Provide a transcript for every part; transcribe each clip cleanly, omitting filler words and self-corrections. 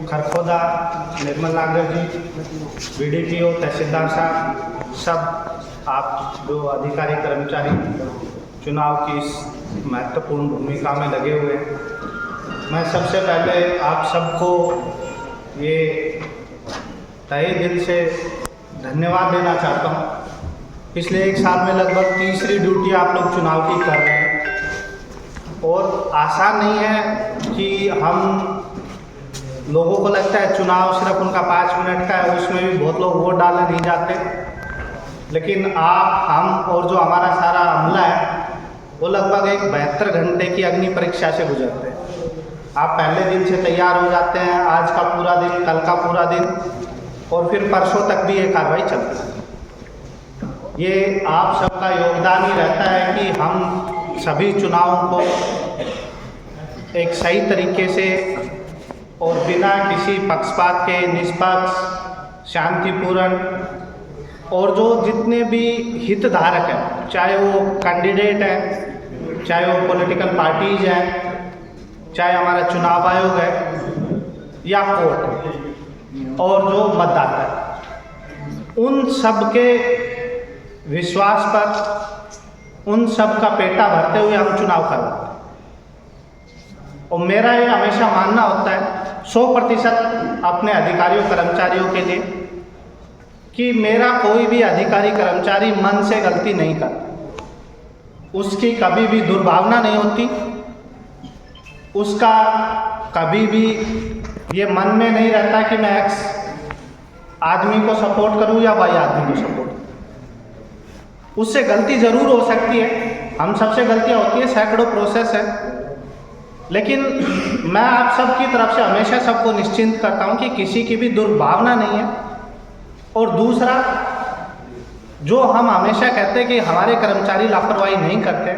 खरखोदा, निर्मल नागर जी, बीडीपीओ, तहसीलदार साहब, सब आप जो अधिकारी कर्मचारी चुनाव की इस महत्वपूर्ण भूमिका में लगे हुए हैं, मैं सबसे पहले आप सबको ये तहे दिल से धन्यवाद देना चाहता हूँ। पिछले 1 साल में लगभग तीसरी ड्यूटी आप लोग चुनाव की कर रहे हैं और आसान नहीं है कि हम लोगों को लगता है चुनाव सिर्फ उनका 5 मिनट का है, उसमें भी बहुत लोग वोट डालने नहीं जाते, लेकिन आप, हम और जो हमारा सारा अमला है वो लगभग एक 72 घंटे की अग्नि परीक्षा से गुजरते हैं। आप पहले दिन से तैयार हो जाते हैं, आज का पूरा दिन, कल का पूरा दिन और फिर परसों तक भी ये कार्रवाई चलती है। ये आप सबका योगदान ही रहता है कि हम सभी चुनावों को एक सही तरीके से और बिना किसी पक्षपात के निष्पक्ष, शांतिपूर्ण और जो जितने भी हितधारक हैं, चाहे वो कैंडिडेट हैं, चाहे वो पॉलिटिकल पार्टीज हैं, चाहे हमारा चुनाव आयोग है या कोर्ट और जो मतदाता है, उन सब के विश्वास पर, उन सब का पेटा भरते हुए हम चुनाव करवाते हैं। और मेरा ये हमेशा मानना होता है 100% अपने अधिकारियों कर्मचारियों के लिए कि मेरा कोई भी अधिकारी कर्मचारी मन से गलती नहीं करता, उसकी कभी भी दुर्भावना नहीं होती, उसका कभी भी ये मन में नहीं रहता कि मैं एक्स आदमी को सपोर्ट करूं या वाई आदमी को सपोर्ट करूं। उससे गलती ज़रूर हो सकती है, हम सबसे गलतियां होती है, सैकड़ों प्रोसेस है, लेकिन मैं आप सबकी तरफ से हमेशा सबको निश्चिंत करता हूं कि किसी की भी दुर्भावना नहीं है। और दूसरा, जो हम हमेशा कहते हैं कि हमारे कर्मचारी लापरवाही नहीं करते,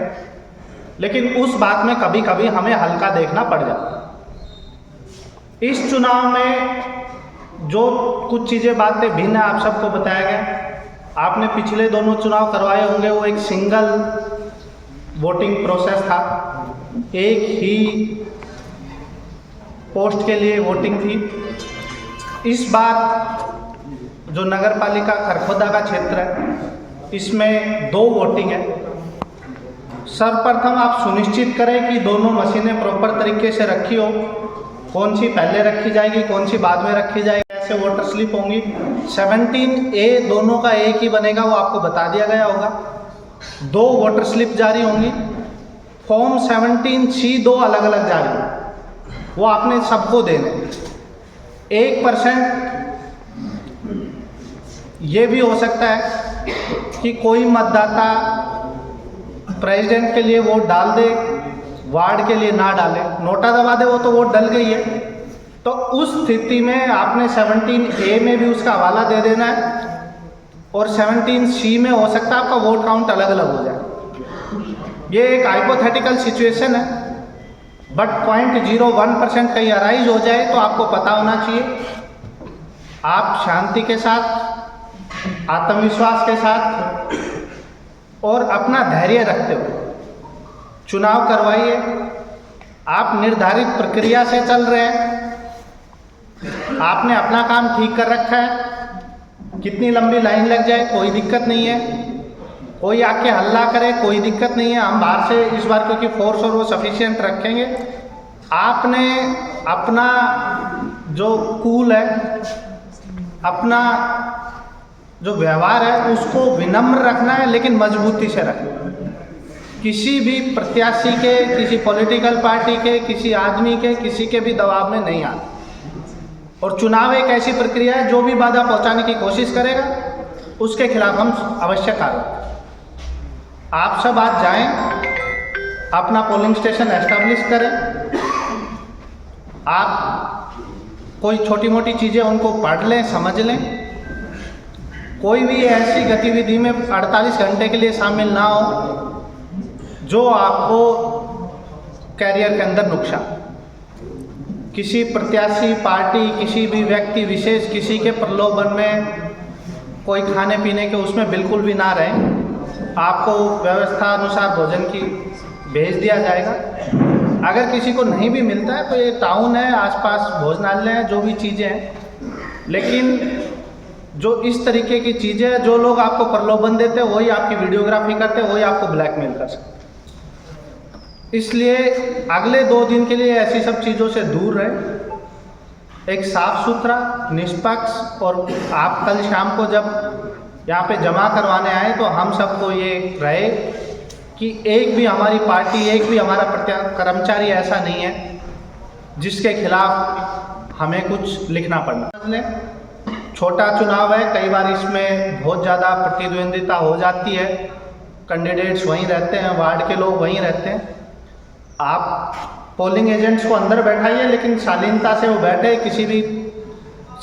लेकिन उस बात में कभी कभी हमें हल्का देखना पड़ जाता है। इस चुनाव में जो कुछ चीज़ें, बातें भिन्न आप सबको बताया गया। आपने पिछले दोनों चुनाव करवाए होंगे, वो एक सिंगल वोटिंग प्रोसेस था, एक ही पोस्ट के लिए वोटिंग थी। इस बार जो नगर पालिका खरखोदा का क्षेत्र है, इसमें 2 वोटिंग है। सर्वप्रथम आप सुनिश्चित करें कि दोनों मशीनें प्रॉपर तरीके से रखी हो, कौन सी पहले रखी जाएगी, कौन सी बाद में रखी जाएगी, ऐसे वोटर स्लिप होंगी। 17A दोनों का एक ही बनेगा, वो आपको बता दिया गया होगा। 2 वोटर स्लिप जारी होंगी। फॉर्म 17C 2 अलग अलग जारी होंगे, वो आपने सबको देने। 1% ये भी हो सकता है कि कोई मतदाता प्रेसिडेंट के लिए वोट डाल दे, वार्ड के लिए ना डाले, नोटा दबा दे, वो तो वोट डल गई है। तो उस स्थिति में आपने 17A में भी उसका हवाला दे देना है और 17C में हो सकता है आपका वोट काउंट अलग अलग हो जाए। ये एक हाइपोथेटिकल सिचुएशन है, बट 0.01% कहीं अराइज हो जाए तो आपको पता होना चाहिए। आप शांति के साथ, आत्मविश्वास के साथ और अपना धैर्य रखते हुए चुनाव करवाइए। आप निर्धारित प्रक्रिया से चल रहे हैं, आपने अपना काम ठीक कर रखा है। कितनी लंबी लाइन लग जाए कोई दिक्कत नहीं है, कोई आके हल्ला करे कोई दिक्कत नहीं है। हम बाहर से इस बार क्योंकि फोर्स और वो सफिशिएंट रखेंगे। आपने अपना जो कूल है, अपना जो व्यवहार है, उसको विनम्र रखना है, लेकिन मजबूती से रखना है। किसी भी प्रत्याशी के, किसी पॉलिटिकल पार्टी के, किसी आदमी के, किसी के भी दबाव में नहीं आना। और चुनाव एक ऐसी प्रक्रिया है, जो भी बाधा पहुंचाने की कोशिश करेगा उसके खिलाफ हम अवश्य कार्रवाई। आप सब आज जाएं, अपना पोलिंग स्टेशन एस्टैब्लिश करें। आप कोई छोटी मोटी चीज़ें उनको पढ़ लें, समझ लें। कोई भी ऐसी गतिविधि में 48 घंटे के लिए शामिल ना हो जो आपको कैरियर के अंदर नुकसान, किसी प्रत्याशी, पार्टी, किसी भी व्यक्ति विशेष, किसी के प्रलोभन में कोई खाने पीने के उसमें बिल्कुल भी ना रहें। आपको व्यवस्था अनुसार भोजन की भेज दिया जाएगा। अगर किसी को नहीं भी मिलता है तो ये टाउन है, आसपास भोजनालय है, जो भी चीज़ें हैं, लेकिन जो इस तरीके की चीज़ें हैं, जो लोग आपको प्रलोभन देते हैं वही आपकी वीडियोग्राफी करते हैं, वही आपको ब्लैकमेल कर सकते हैं। इसलिए अगले 2 दिन के लिए ऐसी सब चीज़ों से दूर रहें। एक साफ सुथरा, निष्पक्ष, और आप कल शाम को जब यहाँ पे जमा करवाने आए तो हम सबको ये रहे कि एक भी हमारी पार्टी, एक भी हमारा कर्मचारी ऐसा नहीं है जिसके खिलाफ हमें कुछ लिखना पड़ना। छोटा चुनाव है, कई बार इसमें बहुत ज़्यादा प्रतिद्वंदिता हो जाती है, कैंडिडेट्स वहीं रहते हैं, वार्ड के लोग वहीं रहते हैं। आप पोलिंग एजेंट्स को अंदर बैठाइए, लेकिन शालीनता से वो बैठे। किसी भी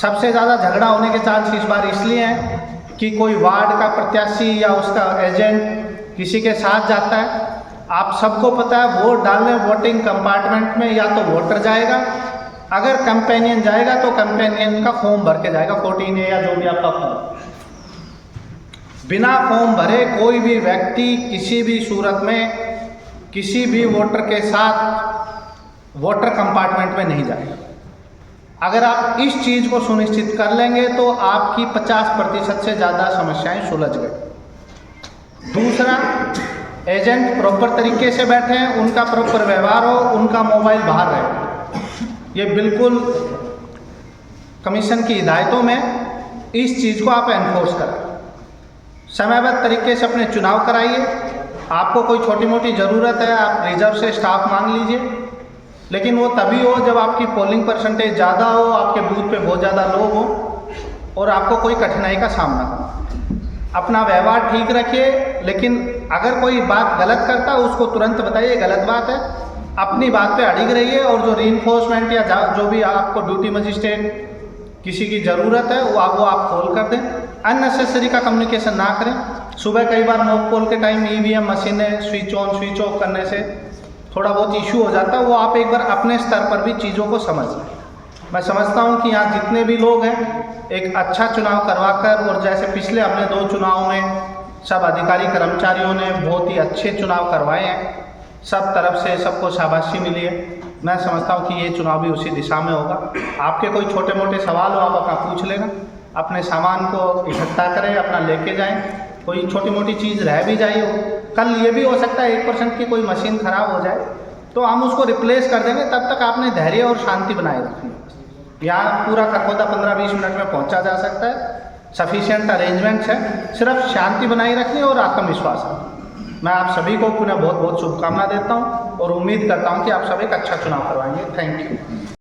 सबसे ज़्यादा झगड़ा होने के चांस इस बार इसलिए हैं कि कोई वार्ड का प्रत्याशी या उसका एजेंट किसी के साथ जाता है। आप सबको पता है, वोट डालने वोटिंग कंपार्टमेंट में या तो वोटर जाएगा, अगर कंपेनियन जाएगा तो कंपेनियन का फॉर्म भर के जाएगा, 14A या जो भी आपका फॉर्म। बिना फॉर्म भरे कोई भी व्यक्ति किसी भी सूरत में किसी भी वोटर के साथ वोटर कंपार्टमेंट में नहीं जाएगा। अगर आप इस चीज़ को सुनिश्चित कर लेंगे तो आपकी 50% से ज़्यादा समस्याएं सुलझ गई। दूसरा, एजेंट प्रॉपर तरीके से बैठे हैं, उनका प्रॉपर व्यवहार हो, उनका मोबाइल बाहर रहे। ये बिल्कुल कमीशन की हिदायतों में इस चीज़ को आप एनफोर्स करें। समयबद्ध तरीके से अपने चुनाव कराइए। आपको कोई छोटी मोटी ज़रूरत है, आप रिजर्व से स्टाफ मांग लीजिए, लेकिन वो तभी हो जब आपकी पोलिंग परसेंटेज ज़्यादा हो, आपके बूथ पे बहुत ज़्यादा लोग हो और आपको कोई कठिनाई का सामना करना। अपना व्यवहार ठीक रखिए, लेकिन अगर कोई बात गलत करता है उसको तुरंत बताइए गलत बात है, अपनी बात पे अड़िग रहिए। और जो रीइंफोर्समेंट या जो भी आपको ड्यूटी मजिस्ट्रेट किसी की ज़रूरत है वो आप खोल कर दें। अननेसेसरी का कम्युनिकेशन ना करें। सुबह कई बार मॉक पोल के टाइम EVM मशीनें स्विच ऑन स्विच ऑफ करने से थोड़ा बहुत इशू हो जाता है, वो आप एक बार अपने स्तर पर भी चीज़ों को समझ लें। मैं समझता हूँ कि यहाँ जितने भी लोग हैं एक अच्छा चुनाव करवाकर, और जैसे पिछले हमने 2 चुनाव में सब अधिकारी कर्मचारियों ने बहुत ही अच्छे चुनाव करवाए हैं, सब तरफ से सबको शाबाशी मिली है। मैं समझता हूँ कि ये चुनाव भी उसी दिशा में होगा। आपके कोई छोटे मोटे सवाल हो आप अपना पूछ लेना, अपने सामान को इकट्ठा करें, अपना लेके जाएं। कोई छोटी मोटी चीज़ रह भी जाए, कल ये भी हो सकता है 1% की कोई मशीन ख़राब हो जाए तो हम उसको रिप्लेस कर देंगे, तब तक आपने धैर्य और शांति बनाए रखनी। यहाँ पूरा खरखोदा 15-20 मिनट में पहुँचा जा सकता है, सफिशिएंट अरेंजमेंट्स है, सिर्फ शांति बनाई रखनी और आत्मविश्वास है। मैं आप सभी को पुनः बहुत बहुत शुभकामना देता हूँ और उम्मीद करता हूँ कि आप सब एक अच्छा चुनाव करवाएंगे। Thank you.